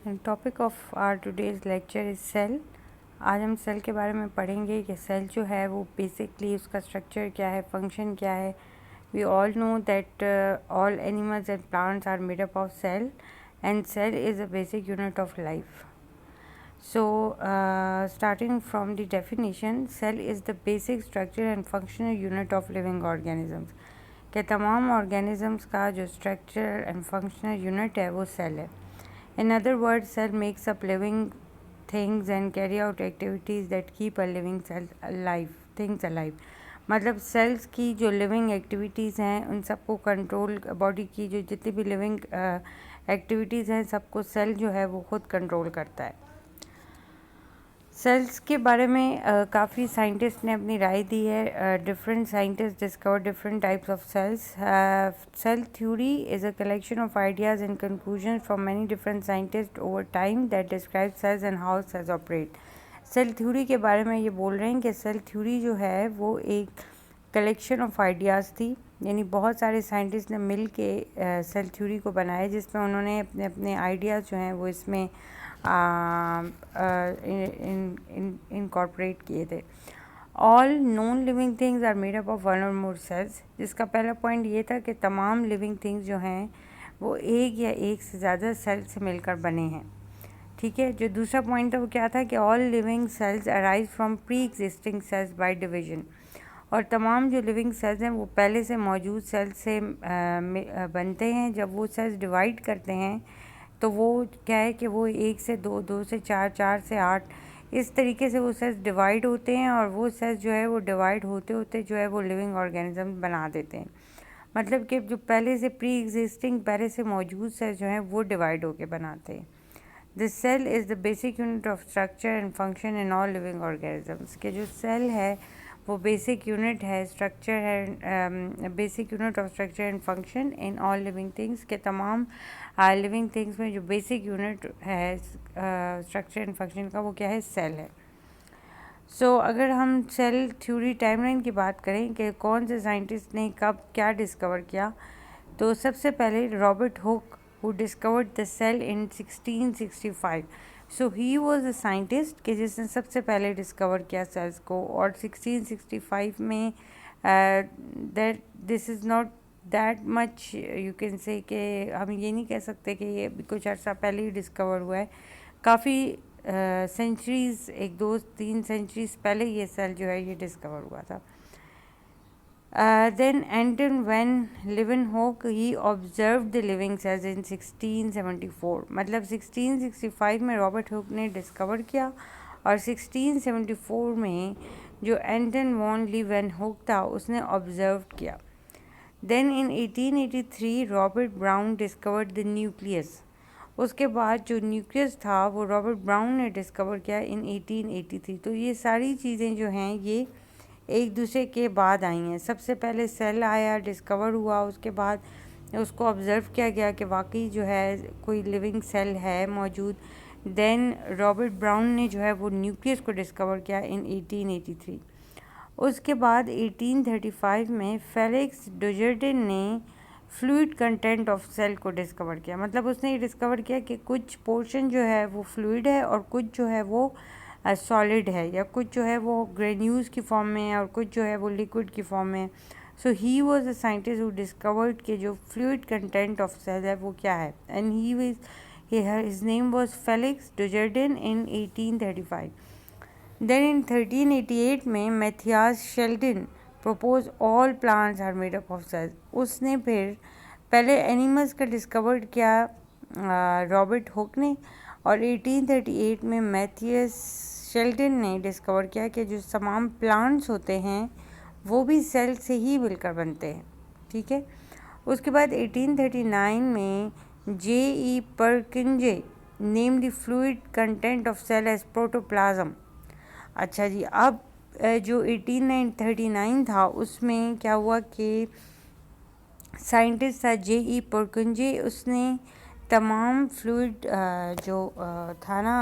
Topic of our today's lecture is cell. आज हम cell के बारे में पढ़ेंगे कि सेल जो है वो बेसिकली उसका स्ट्रक्चर क्या है, फंक्शन क्या है। We all know that all animals and plants are made up of cell and cell is a basic unit of life. So, starting from the definition, cell is the basic structure and functional unit of living organisms. कि तमाम organisms का जो structure and functional unit है वो cell है. In other words, cell makes up living things and carry out activities that keep a living cell alive, things alive. मतलब cells की जो living activities हैं उन सबको control, body की जो जितनी भी living activities हैं सबको cell जो है वो खुद control करता है. सेल्स के बारे में काफ़ी साइंटिस्ट ने अपनी राय दी है. Different scientist discover different types of cells. Cell theory is a collection of ideas and conclusion from many different scientist over time that describe cells and how cells operate. Cell theory के बारे में ये बोल रहे हैं कि cell theory जो है वो एक कलेक्शन ऑफ आइडियाज़ थी, यानी बहुत सारे साइंटिस्ट ने मिल के सेल थ्योरी को बनाया जिसमें उन्होंने अपने अपने आइडियाज़ जो हैं वो इसमें इनकॉर्पोरेट किए थे. All non living things are made up of one or more sales. जिसका पहला पॉइंट ये था कि तमाम लिविंग थिंग्स जो हैं वो एक या एक से ज़्यादा सेल से मिलकर बने हैं. ठीक है. जो दूसरा पॉइंट था वो क्या था कि all living cells arise from pre existing cells by division. और तमाम जो लिविंग सेल्स हैं वो पहले से मौजूद सेल्स से बनते हैं. जब वो सेल्स डिवाइड करते हैं तो वो क्या है कि वो 1 से 2, 2 से 4, 4 से 8 इस तरीके से वो सेल्स डिवाइड होते हैं और वो सेल्स जो है वो डिवाइड होते होते जो है वो लिविंग ऑर्गेनिज्म बना देते हैं. मतलब कि जो पहले से प्री एग्जिस्टिंग पहले से मौजूद सेल्स जो हैं वो डिवाइड होके बनाते हैं. This cell is the basic unit of structure and function in all living organisms. के जो सेल है वो बेसिक यूनिट है, स्ट्रक्चर है, basic unit of structure and function in all living things. के तमाम लिविंग थिंग्स में जो बेसिक यूनिट है स्ट्रक्चर एंड फंक्शन का वो क्या है, सेल है. सो अगर हम सेल थ्योरी टाइमलाइन की बात करें कि कौन से साइंटिस्ट ने कब क्या डिस्कवर किया, तो सबसे पहले Robert Hooke who discovered the cell in 1665. So he was a scientist कि जिसने सबसे पहले डिस्कवर किया सेल्स को. और 1665 में that this is not that much you can say कि हम ये नहीं कह सकते कि ये कुछ अर्सा पहले ही डिस्कवर हुआ है. काफ़ी सेंचुरीज़, 1, 2, 3 सेंचुरीज़ पहले ये सेल जो है ये डिस्कवर हुआ था. Then Anton van Leeuwenhoek he observed the living cells in 1674. मतलब 1665 में रॉबर्ट हुक ने डिस्कवर किया और 1674 में जो एंटन वॉन लीवेनहुक था उसने ऑब्जर्व किया. Then in 1883 Robert Brown discovered the nucleus. उसके बाद जो न्यूक्लियस था वो रॉबर्ट ब्राउन ने डिस्कवर किया इन 1883. तो ये सारी चीज़ें जो हैं ये एक दूसरे के बाद आई हैं. सबसे पहले सेल आया, डिस्कवर हुआ, उसके बाद उसको ऑब्ज़र्व किया गया कि वाकई जो है कोई लिविंग सेल है मौजूद. देन रॉबर्ट ब्राउन ने जो है वो न्यूक्लियस को डिस्कवर किया इन 1883. उसके बाद 1835 में फेलिक्स डुजर्डेन ने फ्लूइड कंटेंट ऑफ सेल को डिस्कवर किया. मतलब उसने ये डिस्कवर किया कि कुछ पोर्शन जो है वो फ्लूइड है और कुछ जो है वो सॉलिड है, या कुछ जो है वो ग्रेन्यूल्स की फॉर्म में है और कुछ जो है वो लिक्विड की फॉर्म में है. So he was a scientist who discovered के जो फ्लूइड कंटेंट ऑफ सेल है वो क्या है. And his name was Felix Dujardin in 1835. Then in 1388 में Matthias Schleiden propose all plants are made up of cells. उसने फिर पहले एनिमल्स का डिस्कवर किया रॉबर्ट हुक ने, और 1838 में मैथियस शेल्डन ने डिस्कवर किया कि जो तमाम प्लांट्स होते हैं वो भी सेल से ही मिलकर बनते हैं. ठीक है. उसके बाद 1839 में J.E. Purkinje name the fluid content of cell as protoplasm. अच्छा जी. अब जो 1839 था उसमें क्या हुआ कि साइंटिस्ट था J.E. परकिंजे, उसने तमाम फ्लूइड जो था ना